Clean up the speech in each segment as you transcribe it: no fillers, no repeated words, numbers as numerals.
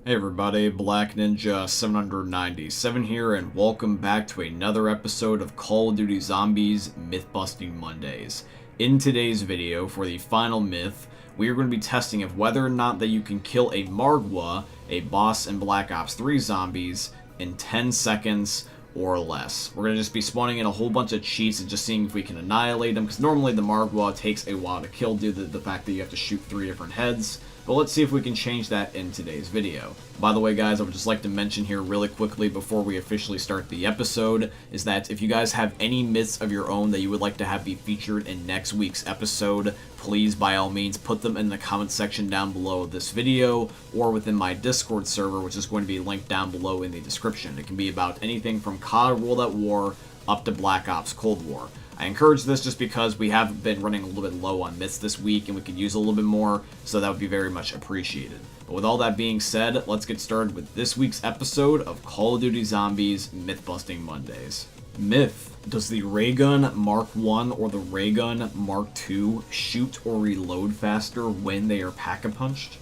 Hey everybody, Black Ninja 797 here, and welcome back to another episode of Call of Duty Zombies Myth-Busting Mondays. In today's video, for the final myth, we are going to be testing if whether or not that you can kill a Margwa, a boss in Black Ops 3 Zombies, in 10 seconds or less. We're going to just be spawning in a whole bunch of cheats and just seeing if we can annihilate them, because normally the Margwa takes a while to kill due to the fact that you have to shoot 3 different heads. But let's see if we can change that in today's video. By the way, guys, I would just like to mention here really quickly before we officially start the episode is that if you guys have any myths of your own that you would like to have be featured in next week's episode, please by all means put them in the comment section down below this video or within my Discord server, which is going to be linked down below in the description. It can be about anything from CoD World at War up to Black Ops Cold War. I encourage this just because we have been running a little bit low on myths this week and we could use a little bit more, so that would be very much appreciated. But with all that being said, let's get started with this week's episode of Call of Duty Zombies Myth-Busting Mondays. Myth: does the ray gun Mark 1 or the ray gun Mark 2 shoot or reload faster when they are pack-a-punched?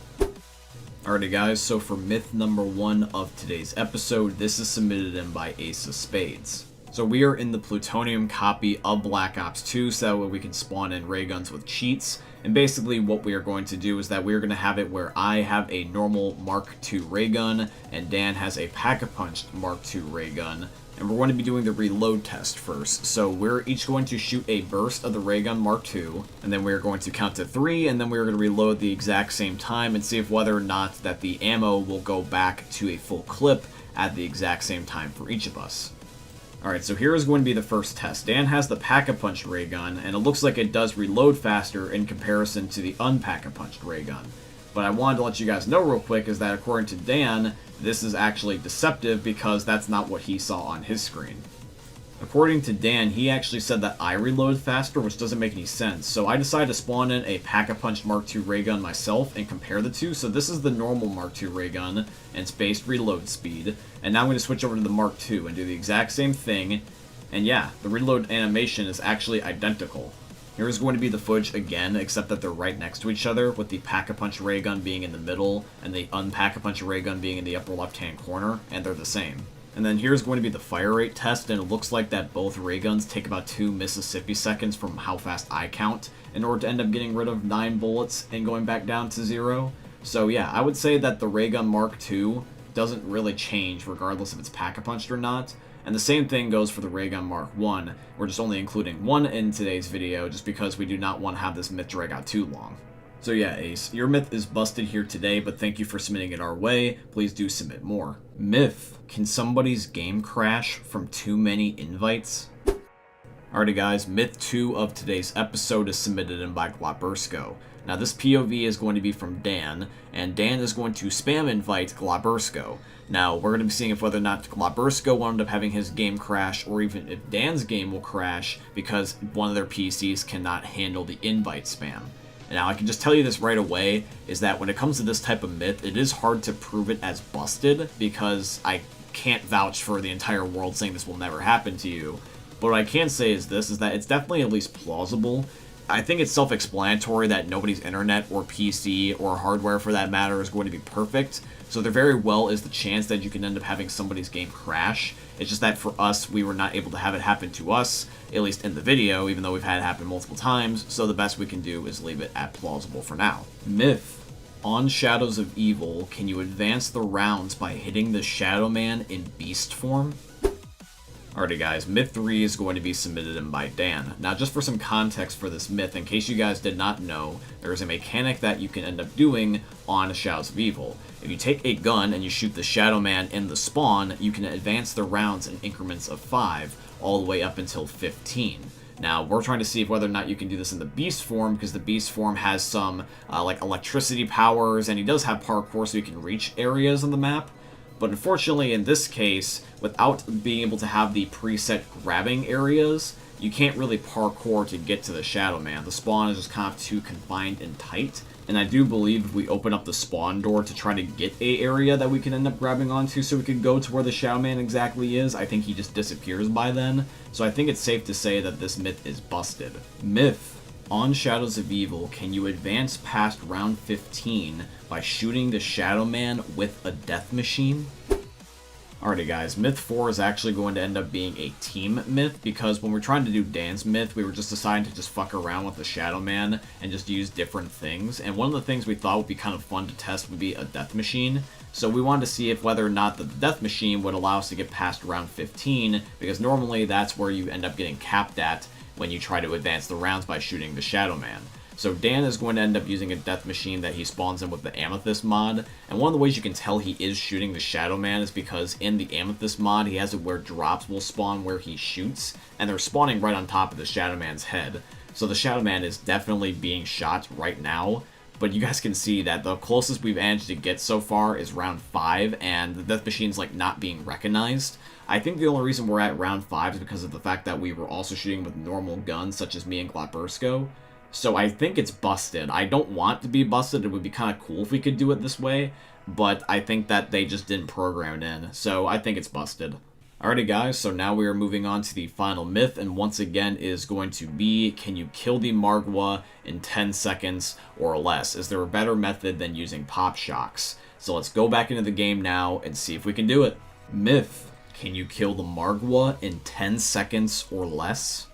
Alrighty guys, so for myth number 1 of today's episode, this is submitted in by Ace of Spades. So we are in the plutonium copy of Black Ops 2, so that way we can spawn in ray guns with cheats. And basically what we are going to do is that we are going to have it where I have a normal Mark II ray gun, and Dan has a pack-a-punched Mark II ray gun. And we're going to be doing the reload test first. So we're each going to shoot a burst of the ray gun Mark II, and then we're going to count to 3, and then we're going to reload the exact same time and see if whether or not that the ammo will go back to a full clip at the exact same time for each of us. Alright, so here is going to be the first test. Dan has the pack-a-punch ray gun, and it looks like it does reload faster in comparison to the unpack-a-punched ray gun. But I wanted to let you guys know real quick is that according to Dan, this is actually deceptive because that's not what he saw on his screen. According to Dan, he actually said that I reload faster, which doesn't make any sense. So I decided to spawn in a pack-a-punched Mark II ray gun myself and compare the two. So this is the normal Mark II ray gun, and it's based reload speed. And now I'm going to switch over to the Mark II and do the exact same thing. And yeah, the reload animation is actually identical. Here's going to be the footage again, except that they're right next to each other, with the pack-a-punch ray gun being in the middle and the unpack-a-punch ray gun being in the upper left-hand corner, and they're the same. And then here's going to be the fire rate test, and it looks like that both ray guns take about 2 Mississippi seconds from how fast I count in order to end up getting rid of 9 bullets and going back down to 0. So yeah, I would say that the ray gun Mark II doesn't really change regardless if it's pack-a-punched or not. And the same thing goes for the ray gun Mark 1. We're just only including 1 in today's video just because we do not want to have this myth drag out too long. So yeah, Ace, your myth is busted here today, but thank you for submitting it our way. Please do submit more. Myth: can somebody's game crash from too many invites? Alrighty guys, myth 2 of today's episode is submitted in by Glabursko. Now this POV is going to be from Dan, and Dan is going to spam invite Glabursko. Now we're going to be seeing if whether or not Glabursko will end up having his game crash, or even if Dan's game will crash because one of their PCs cannot handle the invite spam. Now, I can just tell you this right away, is that when it comes to this type of myth, it is hard to prove it as busted, because I can't vouch for the entire world saying this will never happen to you. But what I can say is this, is that it's definitely at least plausible. I think it's self-explanatory that nobody's internet or PC or hardware for that matter is going to be perfect, so there very well is the chance that you can end up having somebody's game crash. It's just that for us, we were not able to have it happen to us, at least in the video, even though we've had it happen multiple times, so the best we can do is leave it at plausible for now. Myth: on Shadows of Evil, can you advance the rounds by hitting the Shadow Man in beast form? Alrighty guys, myth 3 is going to be submitted in by Dan. Now just for some context for this myth, in case you guys did not know, there is a mechanic that you can end up doing on Shadows of Evil. If you take a gun and you shoot the Shadow Man in the spawn, you can advance the rounds in increments of 5, all the way up until 15. Now, we're trying to see whether or not you can do this in the beast form, because the beast form has some like electricity powers, and he does have parkour so you can reach areas on the map. But unfortunately, in this case, without being able to have the preset grabbing areas, you can't really parkour to get to the Shadow Man. The spawn is just kind of too confined and tight. And I do believe if we open up the spawn door to try to get a area that we can end up grabbing onto so we can go to where the Shadow Man exactly is, I think he just disappears by then. So I think it's safe to say that this myth is busted. Myth: On Shadows of Evil, can you advance past round 15 by shooting the Shadow Man with a death machine? Alrighty guys, Myth 4 is actually going to end up being a team myth, because when we're trying to do Dan's myth, we were just deciding to just fuck around with the Shadow Man and just use different things, and one of the things we thought would be kind of fun to test would be a death machine. So we wanted to see if whether or not the death machine would allow us to get past round 15, because normally that's where you end up getting capped at when you try to advance the rounds by shooting the Shadow Man. So Dan is going to end up using a death machine that he spawns in with the Amethyst mod, and one of the ways you can tell he is shooting the Shadow Man is because in the Amethyst mod he has it where drops will spawn where he shoots, and they're spawning right on top of the Shadow Man's head. So the Shadow Man is definitely being shot right now, but you guys can see that the closest we've managed to get so far is round 5, and the death machine's like not being recognized. I think the only reason we're at round 5 is because of the fact that we were also shooting with normal guns such as me and Glabursko. So I think it's busted. I don't want it to be busted. It would be kind of cool if we could do it this way, but I think that they just didn't program it in, so I think it's busted. Alrighty guys, so now we are moving on to the final myth, and once again is going to be, can you kill the Margwa in 10 seconds or less? Is there a better method than using pop shocks? So let's go back into the game now and see if we can do it. Myth, can you kill the Margwa in 10 seconds or less?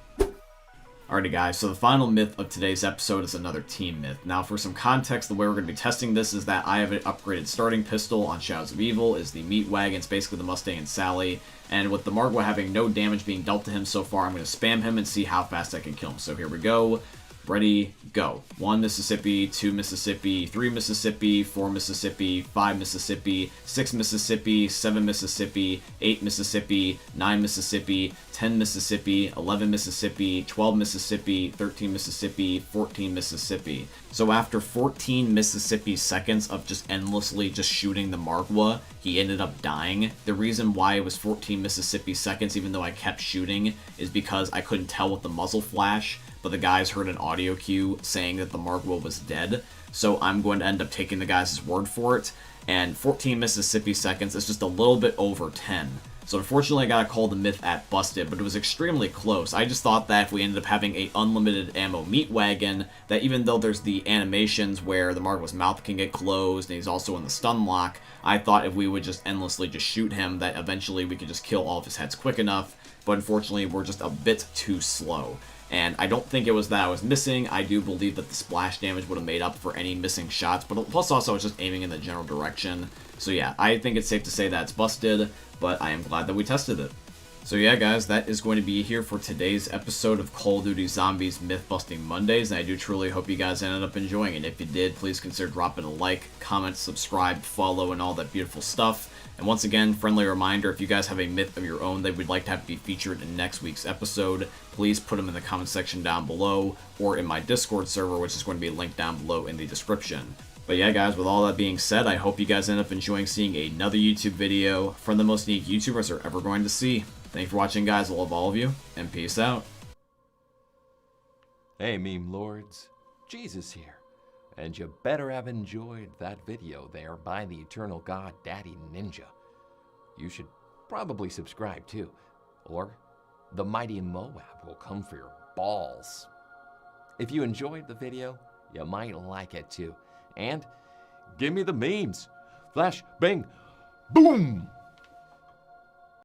Alrighty guys, so the final myth of today's episode is another team myth. Now for some context, the way we're going to be testing this is that I have an upgraded starting pistol on Shadows of Evil, is the meat wagon, it's basically the Mustang and Sally, and with the Margwa having no damage being dealt to him so far, I'm going to spam him and see how fast I can kill him. So here we go. Ready, go. 1 Mississippi, 2 Mississippi, 3 Mississippi, 4 Mississippi, 5 Mississippi, 6 Mississippi, 7 Mississippi, 8 Mississippi, 9 Mississippi, 10 Mississippi, 11 Mississippi, 12 Mississippi, 13 Mississippi, 14 Mississippi. So after 14 Mississippi seconds of just endlessly just shooting the Margwa, he ended up dying. The reason why it was 14 Mississippi seconds, even though I kept shooting, is because I couldn't tell with the muzzle flash, but the guys heard an audio cue saying that the Margwa was dead, so I'm going to end up taking the guys' word for it, and 14 Mississippi seconds is just a little bit over 10. So unfortunately I gotta call the myth at busted, but it was extremely close. I just thought that if we ended up having a unlimited ammo meat wagon, that even though there's the animations where the Margwa's mouth can get closed and he's also in the stun lock, I thought if we would just endlessly just shoot him, that eventually we could just kill all of his heads quick enough, but unfortunately we're just a bit too slow. And I don't think it was that I was missing. I do believe that the splash damage would have made up for any missing shots, but plus also I was just aiming in the general direction. So yeah, I think it's safe to say that it's busted, but I am glad that we tested it. So yeah guys, that is going to be here for today's episode of Call of Duty Zombies Myth-Busting Mondays, and I do truly hope you guys ended up enjoying it. If you did, please consider dropping a like, comment, subscribe, follow, and all that beautiful stuff. And once again, friendly reminder, if you guys have a myth of your own that we'd like to have be featured in next week's episode, please put them in the comment section down below, or in my Discord server, which is going to be linked down below in the description. But yeah guys, with all that being said, I hope you guys end up enjoying seeing another YouTube video from the most unique YouTubers are ever going to see. Thank you for watching guys, I love all of you, and peace out. Hey meme lords, Jesus here. And you better have enjoyed that video there by the Eternal God Daddy Ninja. You should probably subscribe too, or the mighty Moab will come for your balls. If you enjoyed the video, you might like it too. And give me the memes. Flash, bang, boom!